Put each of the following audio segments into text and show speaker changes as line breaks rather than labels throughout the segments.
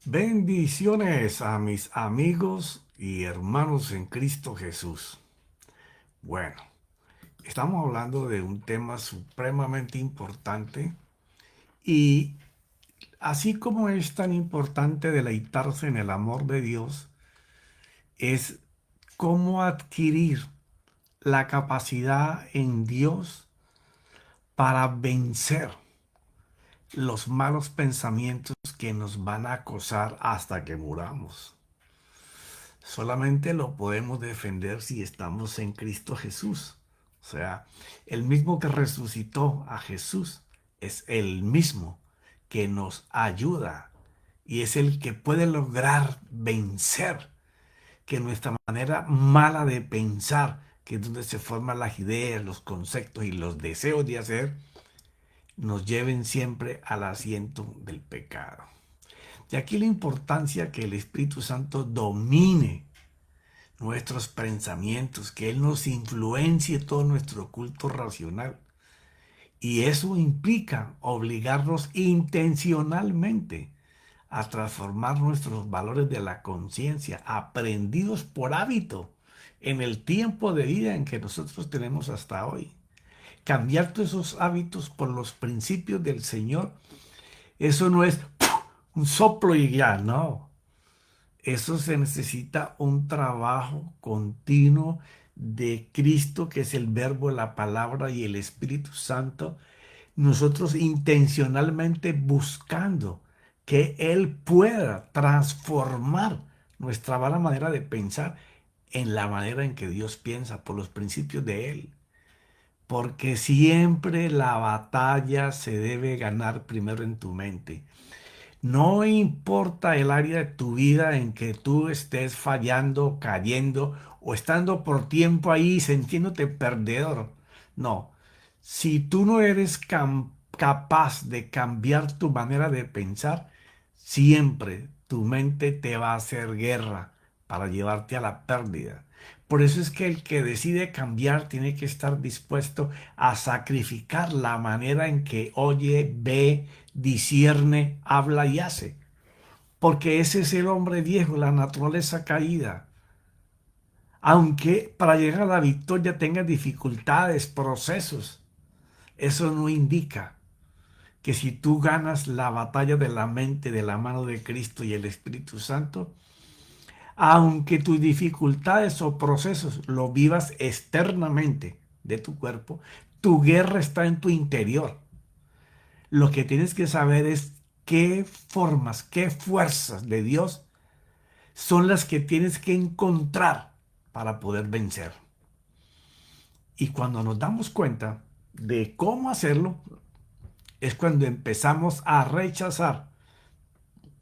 Bendiciones a mis amigos y hermanos en Cristo Jesús. Bueno, estamos hablando de un tema supremamente importante y así como es tan importante deleitarse en el amor de Dios, es cómo adquirir la capacidad en Dios para vencer los malos pensamientos que nos van a acosar hasta que muramos. Solamente lo podemos defender si estamos en Cristo Jesús. O sea, el mismo que resucitó a Jesús es el mismo que nos ayuda y es el que puede lograr vencer que nuestra manera mala de pensar, que es donde se forman las ideas, los conceptos y los deseos de hacer, nos lleven siempre al asiento del pecado. Y aquí la importancia que el Espíritu Santo domine nuestros pensamientos, que Él nos influencie todo nuestro culto racional. Y eso implica obligarnos intencionalmente a transformar nuestros valores de la conciencia, aprendidos por hábito en el tiempo de vida en que nosotros tenemos hasta hoy. Cambiar todos esos hábitos por los principios del Señor, eso no es un soplo y ya, no. Eso se necesita un trabajo continuo de Cristo, que es el verbo, la palabra y el Espíritu Santo. Nosotros intencionalmente buscando que Él pueda transformar nuestra mala manera de pensar en la manera en que Dios piensa, por los principios de Él. Porque siempre la batalla se debe ganar primero en tu mente. No importa el área de tu vida en que tú estés fallando, cayendo o estando por tiempo ahí sintiéndote perdedor. No, si tú no eres capaz de cambiar tu manera de pensar, siempre tu mente te va a hacer guerra para llevarte a la pérdida. Por eso es que el que decide cambiar tiene que estar dispuesto a sacrificar la manera en que oye, ve, discierne, habla y hace. Porque ese es el hombre viejo, la naturaleza caída. Aunque para llegar a la victoria tenga dificultades, procesos, eso no indica que si tú ganas la batalla de la mente de la mano de Cristo y el Espíritu Santo, aunque tus dificultades o procesos lo vivas externamente de tu cuerpo, tu guerra está en tu interior. Lo que tienes que saber es qué formas, qué fuerzas de Dios son las que tienes que encontrar para poder vencer. Y cuando nos damos cuenta de cómo hacerlo, es cuando empezamos a rechazar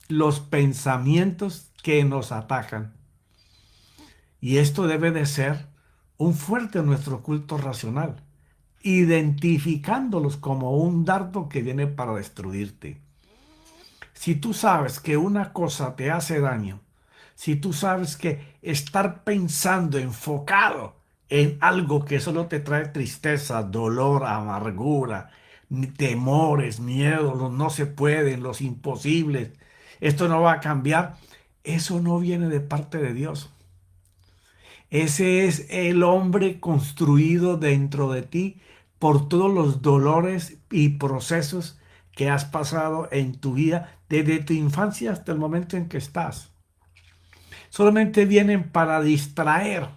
los pensamientos que nos atacan. Y esto debe de ser un fuerte en nuestro culto racional, identificándolos como un dardo que viene para destruirte. Si tú sabes que una cosa te hace daño, si tú sabes que estar pensando, enfocado en algo que solo te trae tristeza, dolor, amargura, temores, miedos, los no se pueden, los imposibles, esto no va a cambiar, eso no viene de parte de Dios. Ese es el hombre construido dentro de ti por todos los dolores y procesos que has pasado en tu vida desde tu infancia hasta el momento en que estás. Solamente vienen para distraer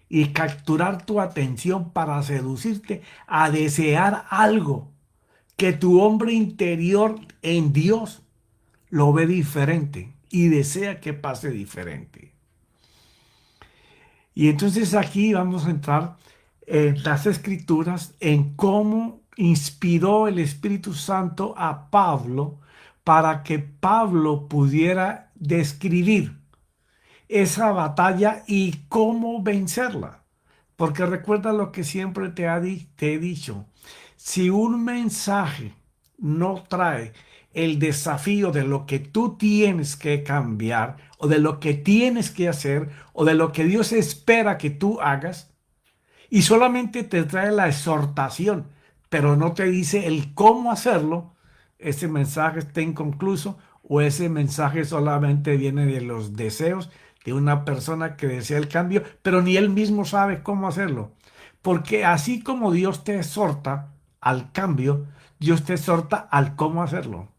y capturar tu atención para seducirte a desear algo que tu hombre interior en Dios lo ve diferente y desea que pase diferente. Y entonces aquí vamos a entrar en las escrituras, en cómo inspiró el Espíritu Santo a Pablo para que Pablo pudiera describir esa batalla y cómo vencerla. Porque recuerda lo que siempre te he dicho. Si un mensaje no trae el desafío de lo que tú tienes que cambiar o de lo que tienes que hacer o de lo que Dios espera que tú hagas y solamente te trae la exhortación, pero no te dice el cómo hacerlo, ese mensaje está inconcluso o ese mensaje solamente viene de los deseos de una persona que desea el cambio, pero ni él mismo sabe cómo hacerlo. Porque así como Dios te exhorta al cambio, Dios te exhorta al cómo hacerlo.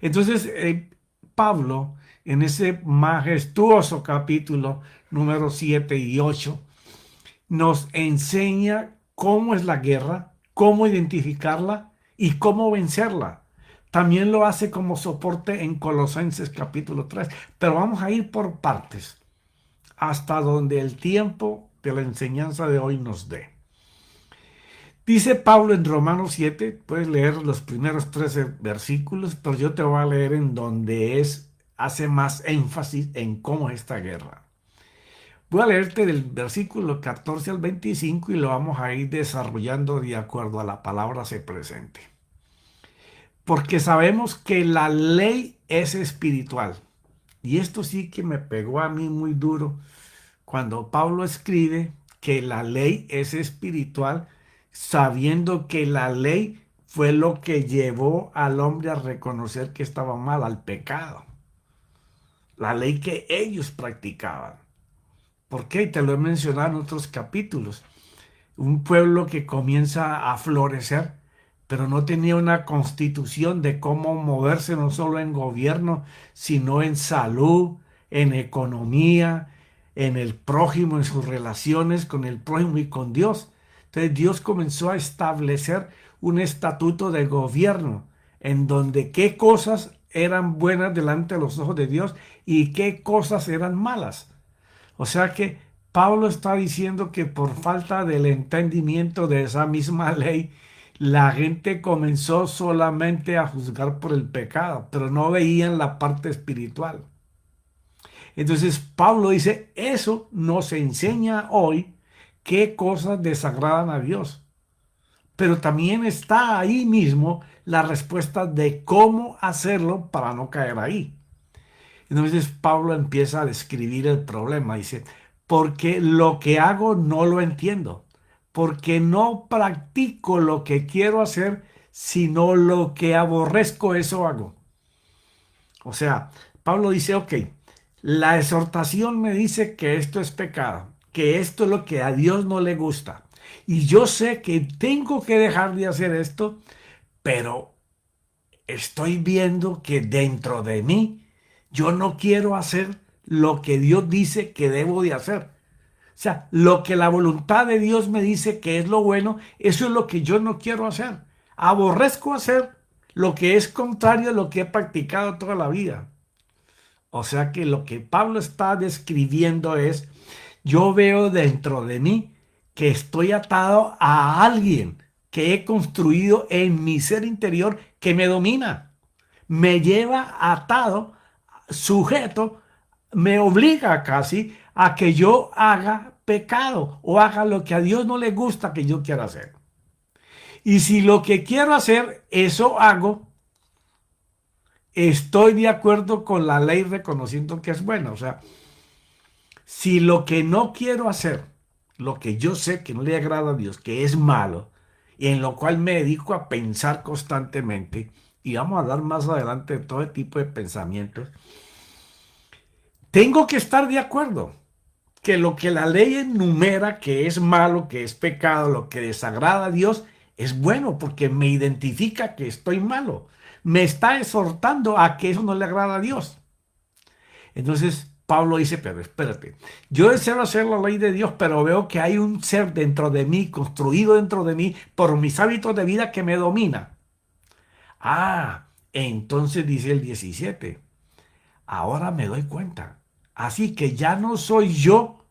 Entonces, Pablo, en ese majestuoso capítulo número 7 y 8, nos enseña cómo es la guerra, cómo identificarla y cómo vencerla. También lo hace como soporte en Colosenses capítulo 3, pero vamos a ir por partes hasta donde el tiempo de la enseñanza de hoy nos dé. Dice Pablo en Romanos 7, puedes leer los primeros 13 versículos, pero yo te voy a leer en donde hace más énfasis en cómo es esta guerra. Voy a leerte del versículo 14 al 25 y lo vamos a ir desarrollando de acuerdo a la palabra se presente. Porque sabemos que la ley es espiritual. Y esto sí que me pegó a mí muy duro cuando Pablo escribe que la ley es espiritual, sabiendo que la ley fue lo que llevó al hombre a reconocer que estaba mal, al pecado. La ley que ellos practicaban. ¿Por qué? Te lo he mencionado en otros capítulos. Un pueblo que comienza a florecer, pero no tenía una constitución de cómo moverse no solo en gobierno, sino en salud, en economía, en el prójimo, en sus relaciones con el prójimo y con Dios. Entonces Dios comenzó a establecer un estatuto de gobierno en donde qué cosas eran buenas delante de los ojos de Dios y qué cosas eran malas. O sea que Pablo está diciendo que por falta del entendimiento de esa misma ley, la gente comenzó solamente a juzgar por el pecado, pero no veían la parte espiritual. Entonces Pablo dice, eso nos enseña hoy qué cosas desagradan a Dios. Pero también está ahí mismo la respuesta de cómo hacerlo para no caer ahí. Entonces Pablo empieza a describir el problema. Dice, porque lo que hago no lo entiendo, porque no practico lo que quiero hacer, sino lo que aborrezco, eso hago. O sea, Pablo dice, ok, la exhortación me dice que esto es pecado, que esto es lo que a Dios no le gusta. Y yo sé que tengo que dejar de hacer esto, pero estoy viendo que dentro de mí yo no quiero hacer lo que Dios dice que debo de hacer. O sea, lo que la voluntad de Dios me dice que es lo bueno, eso es lo que yo no quiero hacer. Aborrezco hacer lo que es contrario a lo que he practicado toda la vida. O sea que lo que Pablo está describiendo es, yo veo dentro de mí que estoy atado a alguien que he construido en mi ser interior que me domina, me lleva atado, sujeto, me obliga casi a que yo haga pecado o haga lo que a Dios no le gusta que yo quiera hacer. Y si lo que quiero hacer, eso hago, estoy de acuerdo con la ley reconociendo que es buena. O sea, si lo que no quiero hacer, lo que yo sé que no le agrada a Dios, que es malo, y en lo cual me dedico a pensar constantemente, y vamos a hablar más adelante de todo tipo de pensamientos, tengo que estar de acuerdo que lo que la ley enumera que es malo, que es pecado, lo que desagrada a Dios, es bueno porque me identifica que estoy malo. Me está exhortando a que eso no le agrada a Dios. Entonces Pablo dice, pero espérate, yo deseo hacer la ley de Dios, pero veo que hay un ser dentro de mí, construido dentro de mí por mis hábitos de vida que me domina. Ah, entonces dice el 17, ahora me doy cuenta. Así que ya no soy yo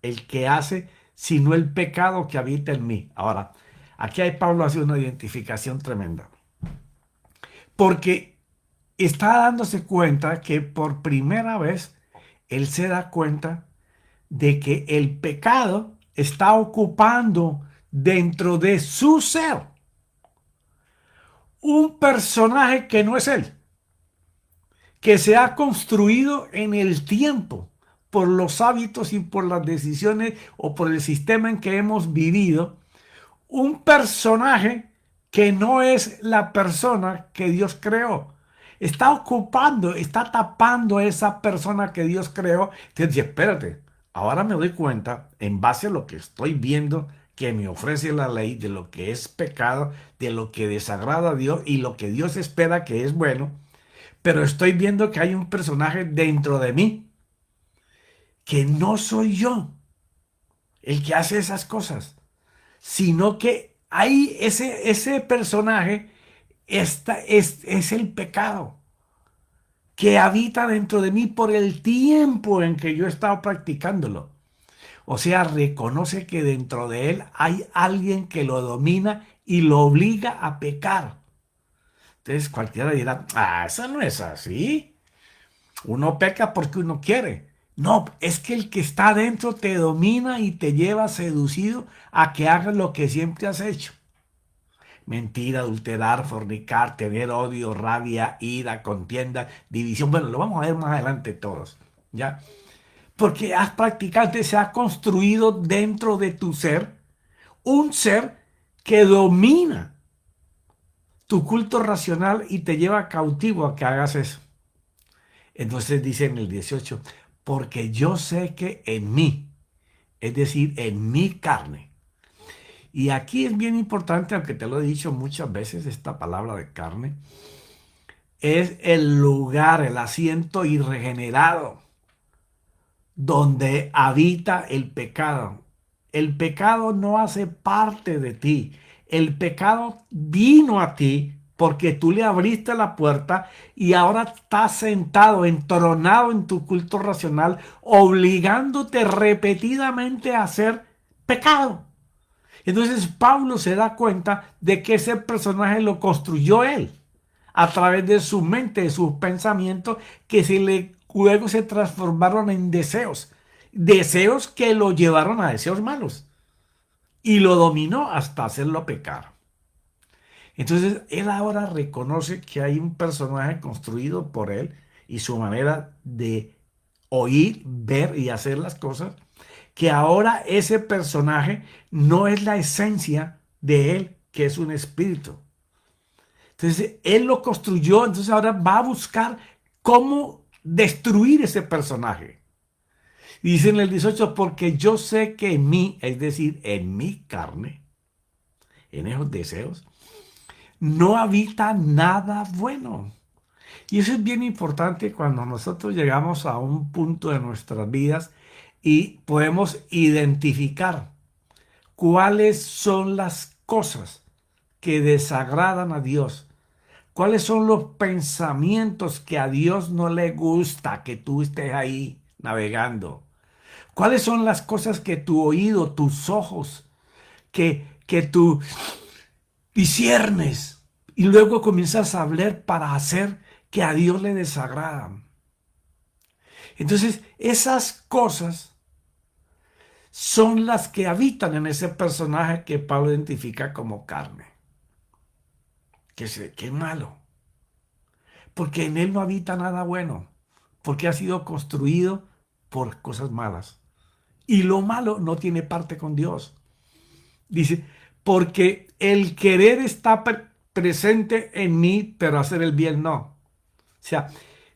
el que hace, sino el pecado que habita en mí. Ahora, aquí hay Pablo hace una identificación tremenda. Porque está dándose cuenta que por primera vez él se da cuenta de que el pecado está ocupando dentro de su ser un personaje que no es él, que se ha construido en el tiempo por los hábitos y por las decisiones o por el sistema en que hemos vivido, un personaje que no es la persona que Dios creó. Está ocupando, está tapando a esa persona que Dios creó. Entonces, dice, espérate, ahora me doy cuenta, en base a lo que estoy viendo, que me ofrece la ley, de lo que es pecado, de lo que desagrada a Dios y lo que Dios espera que es bueno, pero estoy viendo que hay un personaje dentro de mí, que no soy yo el que hace esas cosas, sino que hay ese personaje es el pecado que habita dentro de mí por el tiempo en que yo he estado practicándolo. O sea, reconoce que dentro de él hay alguien que lo domina y lo obliga a pecar. Entonces cualquiera dirá, eso no es así. Uno peca porque uno quiere. No, es que el que está adentro te domina y te lleva seducido a que hagas lo que siempre has hecho. Mentir, adulterar, fornicar, tener odio, rabia, ira, contienda, división. Bueno, lo vamos a ver más adelante todos, ¿ya? Porque has practicado, se ha construido dentro de tu ser un ser que domina tu culto racional y te lleva cautivo a que hagas eso. Entonces dice en el 18, porque yo sé que en mí, es decir, en mi carne. Y aquí es bien importante, aunque te lo he dicho muchas veces, esta palabra de carne, es el lugar, el asiento irregenerado donde habita el pecado. El pecado no hace parte de ti. El pecado vino a ti porque tú le abriste la puerta y ahora está sentado, entronado en tu culto racional, obligándote repetidamente a hacer pecado. Entonces Pablo se da cuenta de que ese personaje lo construyó él a través de su mente, de sus pensamientos, que luego se transformaron en deseos. Deseos que lo llevaron a deseos malos. Y lo dominó hasta hacerlo pecar. Entonces él ahora reconoce que hay un personaje construido por él y su manera de oír, ver y hacer las cosas, que ahora ese personaje no es la esencia de él, que es un espíritu. Entonces, él lo construyó, entonces ahora va a buscar cómo destruir ese personaje. Y dice en el 18, porque yo sé que en mí, es decir, en mi carne, en esos deseos, no habita nada bueno. Y eso es bien importante cuando nosotros llegamos a un punto de nuestras vidas y podemos identificar cuáles son las cosas que desagradan a Dios. ¿Cuáles son los pensamientos que a Dios no le gusta que tú estés ahí navegando? ¿Cuáles son las cosas que tu oído, tus ojos, que tú disiernes y luego comienzas a hablar para hacer que a Dios le desagradan? Entonces, esas cosas son las que habitan en ese personaje que Pablo identifica como carne. Que es malo. Porque en él no habita nada bueno. Porque ha sido construido por cosas malas. Y lo malo no tiene parte con Dios. Dice, porque el querer está presente en mí, pero hacer el bien no. O sea,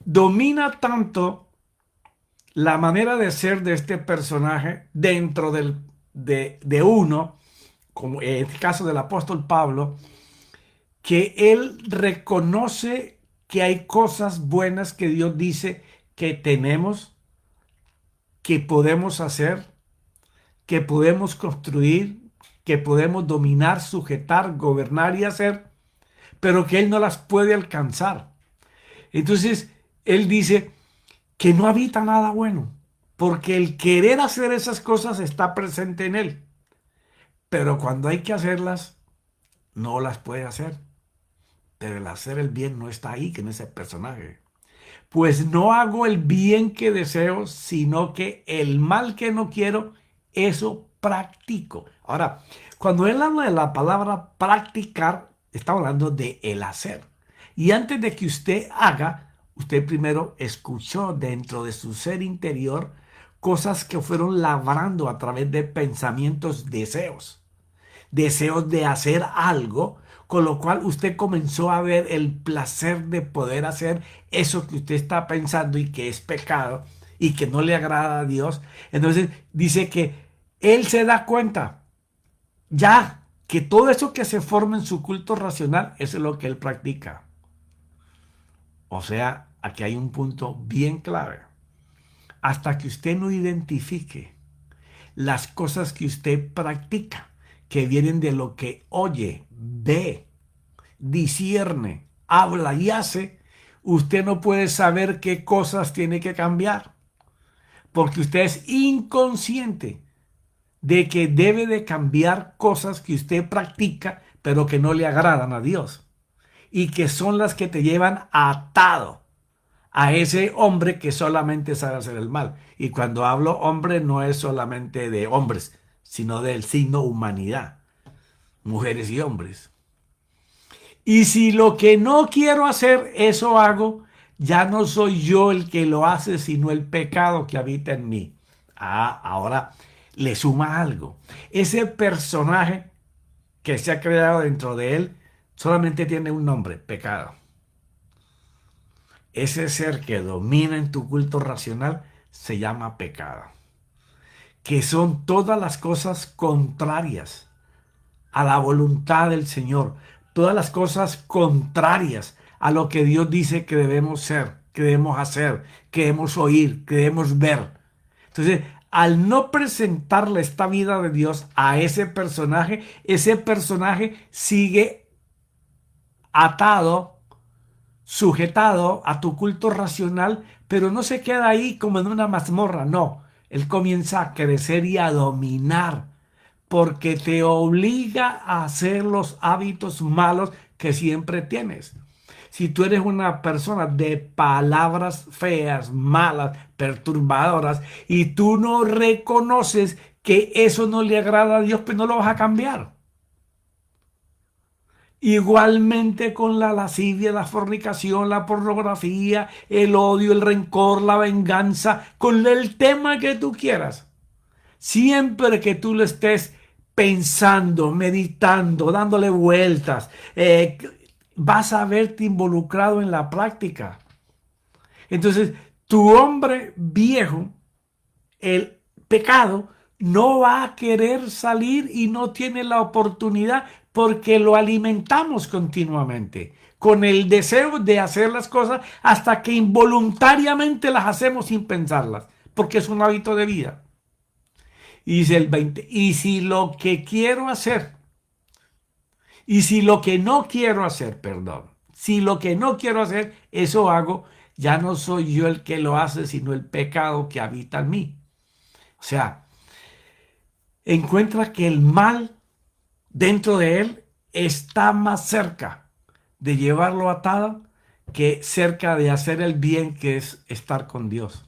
domina tanto la manera de ser de este personaje dentro de uno, como en el caso del apóstol Pablo, que él reconoce que hay cosas buenas que Dios dice que tenemos, que podemos hacer, que podemos construir, que podemos dominar, sujetar, gobernar y hacer, pero que él no las puede alcanzar. Entonces, él dice que no habita nada bueno, porque el querer hacer esas cosas está presente en él, pero cuando hay que hacerlas, no las puede hacer. Pero el hacer el bien no está ahí, que en ese personaje. Pues no hago el bien que deseo, sino que el mal que no quiero, eso practico. Ahora, cuando él habla de la palabra practicar, está hablando de el hacer. Y antes de que usted haga, usted primero escuchó dentro de su ser interior cosas que fueron labrando a través de pensamientos, deseos. Deseos de hacer algo con lo cual usted comenzó a ver el placer de poder hacer eso que usted está pensando y que es pecado y que no le agrada a Dios. Entonces dice que él se da cuenta ya que todo eso que se forma en su culto racional, eso es lo que él practica. O sea, aquí hay un punto bien clave. Hasta que usted no identifique las cosas que usted practica, que vienen de lo que oye, ve, discierne, habla y hace, usted no puede saber qué cosas tiene que cambiar, porque usted es inconsciente de que debe de cambiar cosas que usted practica, pero que no le agradan a Dios, y que son las que te llevan atado a ese hombre que solamente sabe hacer el mal. Y cuando hablo hombre no es solamente de hombres, sino del signo humanidad, mujeres y hombres. Y si lo que no quiero hacer, eso hago, ya no soy yo el que lo hace, sino el pecado que habita en mí. Ah, ahora le suma algo. Ese personaje que se ha creado dentro de él solamente tiene un nombre: pecado. Ese ser que domina en tu culto racional se llama pecado, que son todas las cosas contrarias a la voluntad del Señor, todas las cosas contrarias a lo que Dios dice que debemos ser, que debemos hacer, que debemos oír, que debemos ver. Entonces, al no presentarle esta vida de Dios a ese personaje sigue atado, sujetado a tu culto racional, pero no se queda ahí como en una mazmorra, no. Él comienza a crecer y a dominar, porque te obliga a hacer los hábitos malos que siempre tienes. Si tú eres una persona de palabras feas, malas, perturbadoras, y tú no reconoces que eso no le agrada a Dios, pues no lo vas a cambiar. Igualmente con la lascivia, la fornicación, la pornografía, el odio, el rencor, la venganza, con el tema que tú quieras. Siempre que tú lo estés pensando, meditando, dándole vueltas, vas a verte involucrado en la práctica. Entonces, tu hombre viejo, el pecado, no va a querer salir y no tiene la oportunidad porque lo alimentamos continuamente con el deseo de hacer las cosas hasta que involuntariamente las hacemos sin pensarlas, porque es un hábito de vida. Y dice el 20, y si lo que quiero hacer, y si lo que no quiero hacer, perdón, si lo que no quiero hacer, eso hago, ya no soy yo el que lo hace, sino el pecado que habita en mí. O sea, encuentra que el mal dentro de él está más cerca de llevarlo atado que cerca de hacer el bien, que es estar con Dios.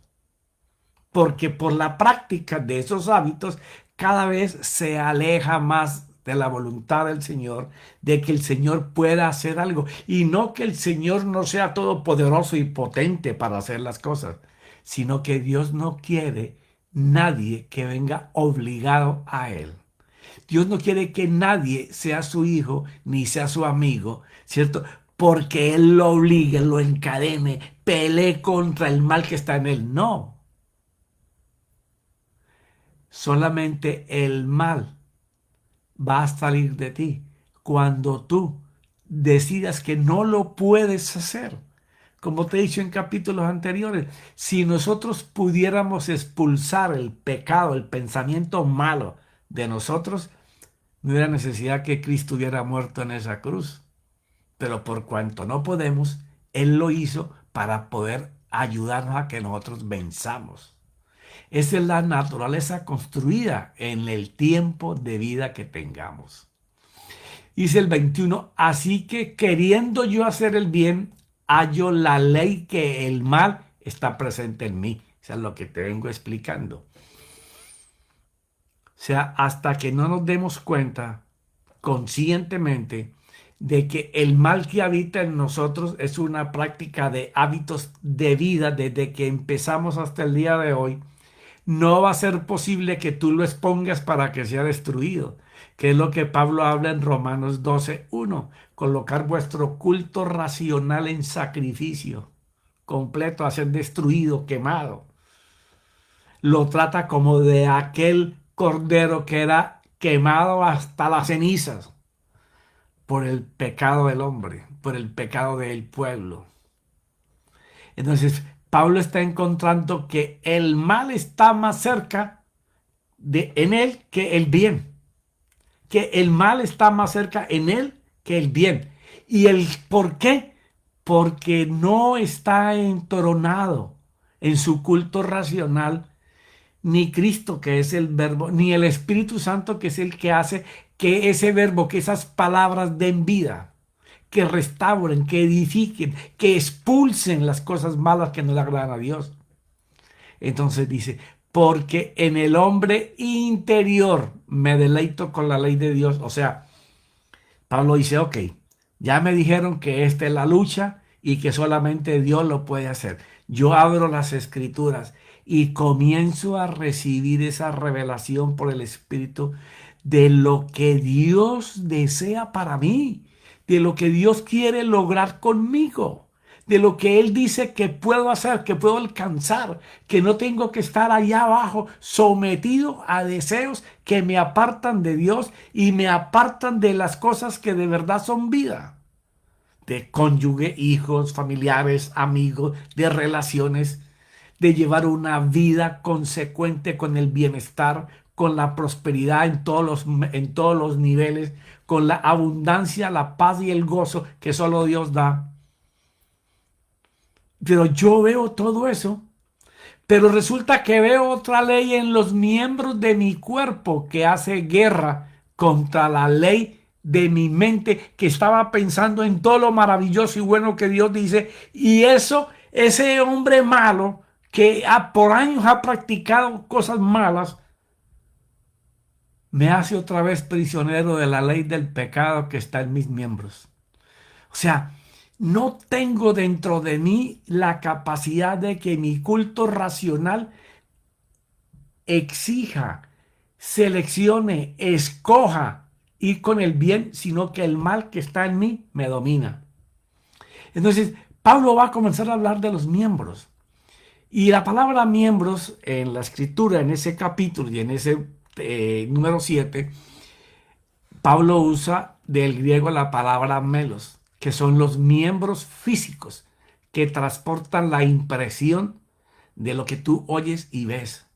Porque por la práctica de esos hábitos cada vez se aleja más de la voluntad del Señor, de que el Señor pueda hacer algo. Y no que el Señor no sea todopoderoso y potente para hacer las cosas, sino que Dios no quiere nadie que venga obligado a Él. Dios no quiere que nadie sea su hijo ni sea su amigo, ¿cierto? Porque Él lo obligue, lo encadene, pelee contra el mal que está en Él. No. Solamente el mal va a salir de ti cuando tú decidas que no lo puedes hacer. Como te he dicho en capítulos anteriores, si nosotros pudiéramos expulsar el pecado, el pensamiento malo de nosotros, no hubiera necesidad que Cristo hubiera muerto en esa cruz. Pero por cuanto no podemos, Él lo hizo para poder ayudarnos a que nosotros venzamos. Esa es la naturaleza construida en el tiempo de vida que tengamos. Dice el 21, así que queriendo yo hacer el bien, hallo la ley que el mal está presente en mí. Eso es lo que te vengo explicando. O sea, hasta que no nos demos cuenta conscientemente de que el mal que habita en nosotros es una práctica de hábitos de vida desde que empezamos hasta el día de hoy, no va a ser posible que tú lo expongas para que sea destruido, que es lo que Pablo habla en Romanos 12:1, colocar vuestro culto racional en sacrificio completo, a ser destruido, quemado. Lo trata como de aquel cordero que era quemado hasta las cenizas por el pecado del hombre, por el pecado del pueblo. Entonces, Pablo está encontrando que el mal está más cerca en él que el bien. Que el mal está más cerca en él que el bien. ¿Y el por qué? Porque no está entoronado en su culto racional ni Cristo, que es el verbo, ni el Espíritu Santo, que es el que hace que ese verbo, que esas palabras den vida, que restauren, que edifiquen, que expulsen las cosas malas que no le agradan a Dios. Entonces dice, porque en el hombre interior me deleito con la ley de Dios. O sea, Pablo dice, ok, ya me dijeron que esta es la lucha y que solamente Dios lo puede hacer. Yo abro las escrituras y comienzo a recibir esa revelación por el Espíritu de lo que Dios desea para mí, de lo que Dios quiere lograr conmigo, de lo que Él dice que puedo hacer, que puedo alcanzar, que no tengo que estar allá abajo sometido a deseos que me apartan de Dios y me apartan de las cosas que de verdad son vida, de cónyuge, hijos, familiares, amigos, de relaciones, de llevar una vida consecuente con el bienestar, con la prosperidad en todos los niveles, con la abundancia, la paz y el gozo que solo Dios da. Pero yo veo todo eso, pero resulta que veo otra ley en los miembros de mi cuerpo que hace guerra contra la ley de mi mente, que estaba pensando en todo lo maravilloso y bueno que Dios dice, y eso, ese hombre malo que por años ha practicado cosas malas, me hace otra vez prisionero de la ley del pecado que está en mis miembros. O sea, no tengo dentro de mí la capacidad de que mi culto racional exija, seleccione, escoja ir con el bien, sino que el mal que está en mí me domina. Entonces, Pablo va a comenzar a hablar de los miembros. Y la palabra miembros en la escritura, en ese capítulo y en ese número 7, Pablo usa del griego la palabra melos, que son los miembros físicos que transportan la impresión de lo que tú oyes y ves,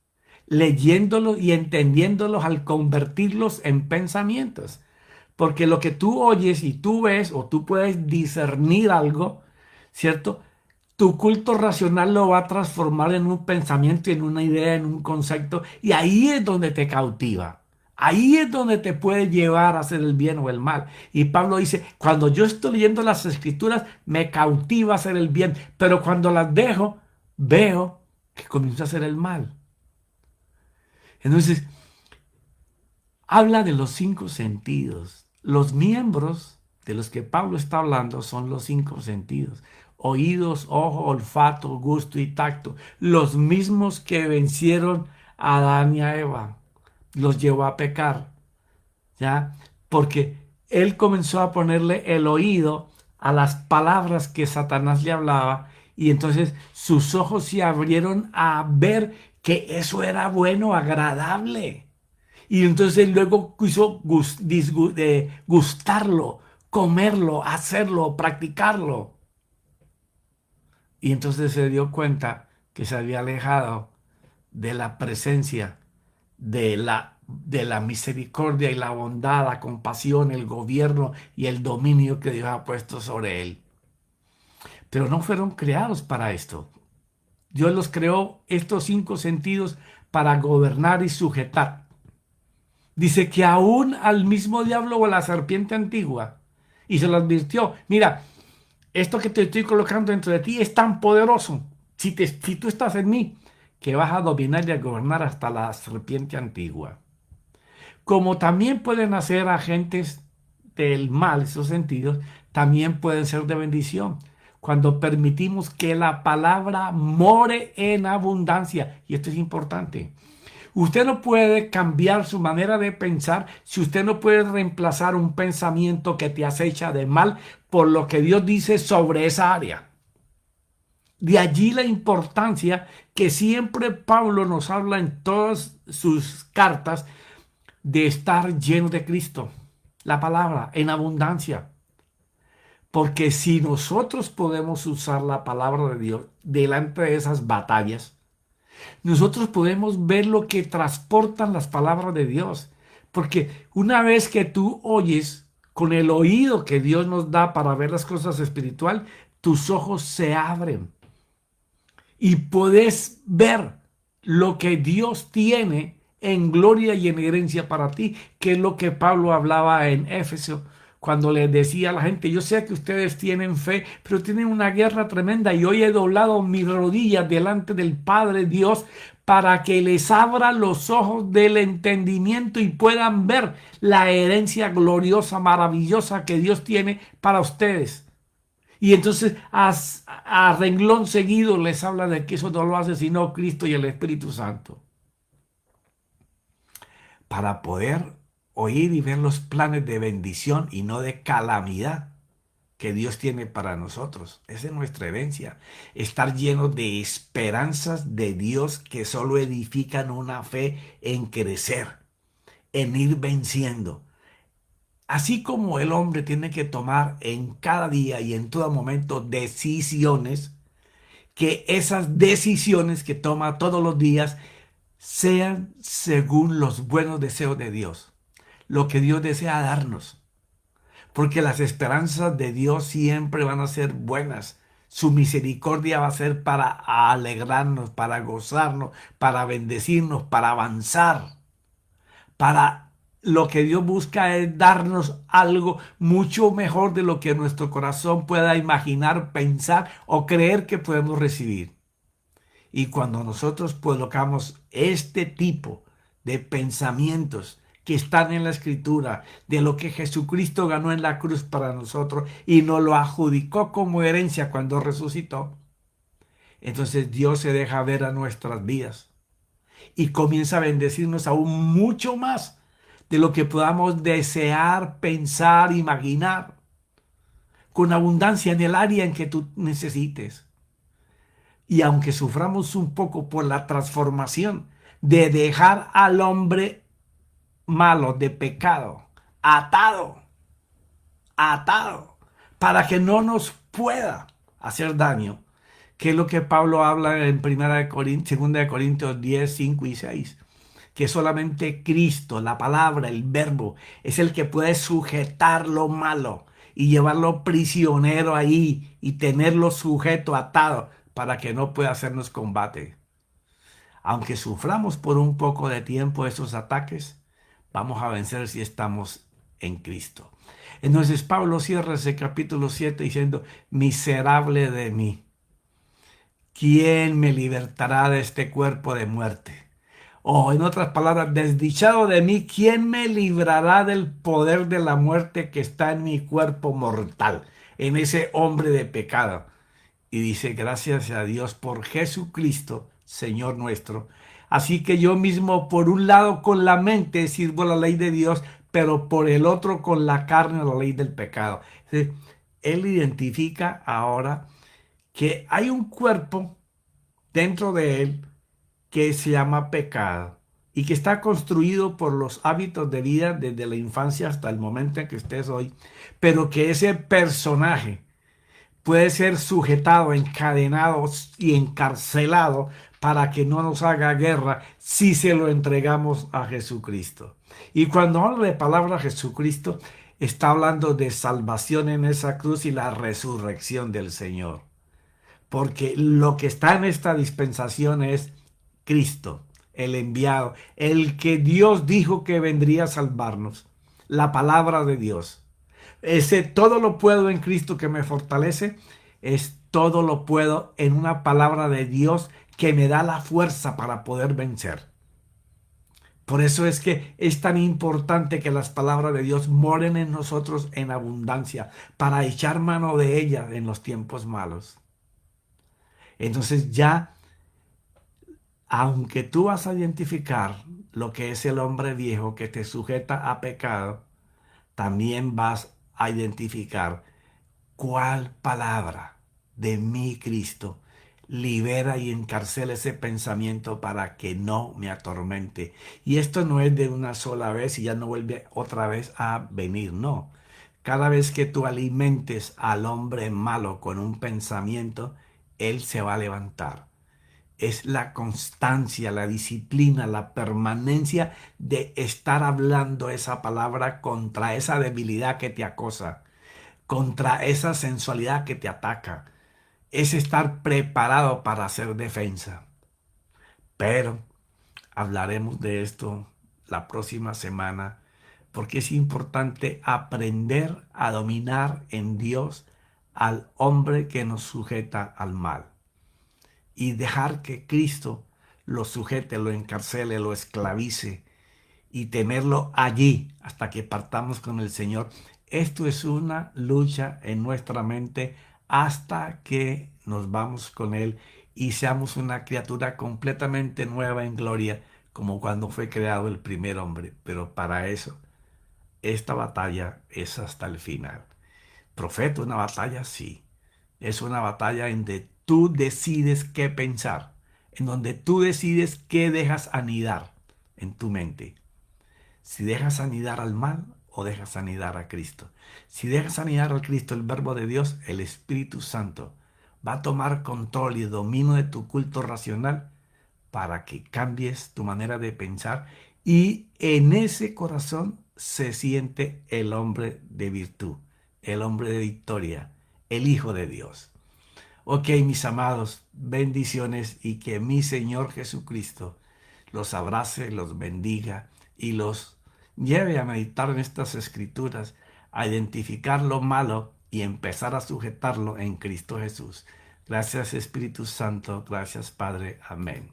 leyéndolos y entendiéndolos al convertirlos en pensamientos. Porque lo que tú oyes y tú ves, o tú puedes discernir algo, ¿cierto? Tu culto racional lo va a transformar en un pensamiento, en una idea, en un concepto, y ahí es donde te cautiva. Ahí es donde te puede llevar a hacer el bien o el mal. Y Pablo dice, cuando yo estoy leyendo las escrituras, me cautiva hacer el bien, pero cuando las dejo, veo que comienzo a hacer el mal. Entonces, habla de los 5 sentidos. Los miembros de los que Pablo está hablando son los 5 sentidos. Oídos, ojo, olfato, gusto y tacto. Los mismos que vencieron a Adán y a Eva. Los llevó a pecar. ¿Ya? Porque él comenzó a ponerle el oído a las palabras que Satanás le hablaba. Y entonces sus ojos se abrieron a ver que eso era bueno, agradable. Y entonces luego quiso gustarlo, comerlo, hacerlo, practicarlo. Y entonces se dio cuenta que se había alejado de la presencia de la misericordia y la bondad, la compasión, el gobierno y el dominio que Dios ha puesto sobre él. Pero no fueron creados para esto. Dios los creó, estos 5 sentidos, para gobernar y sujetar. Dice que aún al mismo diablo o a la serpiente antigua, y se lo advirtió, mira, esto que te estoy colocando dentro de ti es tan poderoso, si tú estás en mí, que vas a dominar y a gobernar hasta la serpiente antigua. Como también pueden hacer agentes del mal, esos sentidos, también pueden ser de bendición. Cuando permitimos que la palabra more en abundancia, y esto es importante. Usted no puede cambiar su manera de pensar si usted no puede reemplazar un pensamiento que te acecha de mal por lo que Dios dice sobre esa área. De allí la importancia que siempre Pablo nos habla en todas sus cartas de estar lleno de Cristo, la palabra en abundancia. Porque si nosotros podemos usar la palabra de Dios delante de esas batallas, nosotros podemos ver lo que transportan las palabras de Dios. Porque una vez que tú oyes con el oído que Dios nos da para ver las cosas espirituales, tus ojos se abren y puedes ver lo que Dios tiene en gloria y en herencia para ti, que es lo que Pablo hablaba en Éfeso cuando le decía a la gente: yo sé que ustedes tienen fe, pero tienen una guerra tremenda, y hoy he doblado mis rodillas delante del Padre Dios para que les abra los ojos del entendimiento y puedan ver la herencia gloriosa, maravillosa que Dios tiene para ustedes. Y entonces a renglón seguido les habla de que eso no lo hace sino Cristo y el Espíritu Santo. Para poder oír y ver los planes de bendición y no de calamidad que Dios tiene para nosotros. Esa es nuestra herencia. Estar llenos de esperanzas de Dios que solo edifican una fe en crecer, en ir venciendo. Así como el hombre tiene que tomar en cada día y en todo momento decisiones, que esas decisiones que toma todos los días sean según los buenos deseos de Dios, lo que Dios desea darnos. Porque las esperanzas de Dios siempre van a ser buenas. Su misericordia va a ser para alegrarnos, para gozarnos, para bendecirnos, para avanzar, para lo que Dios busca es darnos algo mucho mejor de lo que nuestro corazón pueda imaginar, pensar o creer que podemos recibir. Y cuando nosotros colocamos este tipo de pensamientos que están en la Escritura, de lo que Jesucristo ganó en la cruz para nosotros y nos lo adjudicó como herencia cuando resucitó, entonces Dios se deja ver a nuestras vidas y comienza a bendecirnos aún mucho más de lo que podamos desear, pensar, imaginar, con abundancia en el área en que tú necesites. Y aunque suframos un poco por la transformación de dejar al hombre malo, de pecado, atado, para que no nos pueda hacer daño, que es lo que Pablo habla en 2 Corintios 10, 5 y 6. Que solamente Cristo, la palabra, el verbo, es el que puede sujetar lo malo y llevarlo prisionero ahí y tenerlo sujeto, atado, para que no pueda hacernos combate. Aunque suframos por un poco de tiempo esos ataques, vamos a vencer si estamos en Cristo. Entonces Pablo cierra ese capítulo 7 diciendo: miserable de mí, ¿quién me libertará de este cuerpo de muerte? O en otras palabras, desdichado de mí, ¿quién me librará del poder de la muerte que está en mi cuerpo mortal, en ese hombre de pecado? Y dice: gracias a Dios por Jesucristo, Señor nuestro. Así que yo mismo, por un lado con la mente sirvo la ley de Dios, pero por el otro con la carne la ley del pecado. Él identifica ahora que hay un cuerpo dentro de él que se llama pecado y que está construido por los hábitos de vida desde la infancia hasta el momento en que estés hoy, pero que ese personaje puede ser sujetado, encadenado y encarcelado para que no nos haga guerra si se lo entregamos a Jesucristo. Y cuando habla de palabra Jesucristo, está hablando de salvación en esa cruz y la resurrección del Señor. Porque lo que está en esta dispensación es Cristo, el enviado, el que Dios dijo que vendría a salvarnos, la palabra de Dios. Ese todo lo puedo en Cristo que me fortalece, es todo lo puedo en una palabra de Dios que me da la fuerza para poder vencer. Por eso es que es tan importante que las palabras de Dios moren en nosotros en abundancia, para echar mano de ellas en los tiempos malos. Entonces ya Aunque tú vas a identificar lo que es el hombre viejo que te sujeta a pecado, también vas a identificar cuál palabra de mi Cristo libera y encarcela ese pensamiento para que no me atormente. Y esto no es de una sola vez y ya no vuelve otra vez a venir, no. Cada vez que tú alimentes al hombre malo con un pensamiento, él se va a levantar. Es la constancia, la disciplina, la permanencia de estar hablando esa palabra contra esa debilidad que te acosa, contra esa sensualidad que te ataca. Es estar preparado para hacer defensa. Pero hablaremos de esto la próxima semana porque es importante aprender a dominar en Dios al hombre que nos sujeta al mal y dejar que Cristo lo sujete, lo encarcele, lo esclavice y tenerlo allí hasta que partamos con el Señor. Esto es una lucha en nuestra mente hasta que nos vamos con Él y seamos una criatura completamente nueva en gloria, como cuando fue creado el primer hombre. Pero para eso, esta batalla es hasta el final. Profeta, una batalla, sí. Es una batalla en donde tú decides qué pensar, en donde tú decides qué dejas anidar en tu mente. Si dejas anidar al mal o dejas anidar a Cristo. Si dejas anidar al Cristo, el Verbo de Dios, el Espíritu Santo, va a tomar control y dominio de tu culto racional para que cambies tu manera de pensar y en ese corazón se siente el hombre de virtud, el hombre de victoria, el Hijo de Dios. Ok, mis amados, bendiciones y que mi Señor Jesucristo los abrace, los bendiga y los lleve a meditar en estas escrituras, a identificar lo malo y empezar a sujetarlo en Cristo Jesús. Gracias Espíritu Santo, gracias Padre, amén.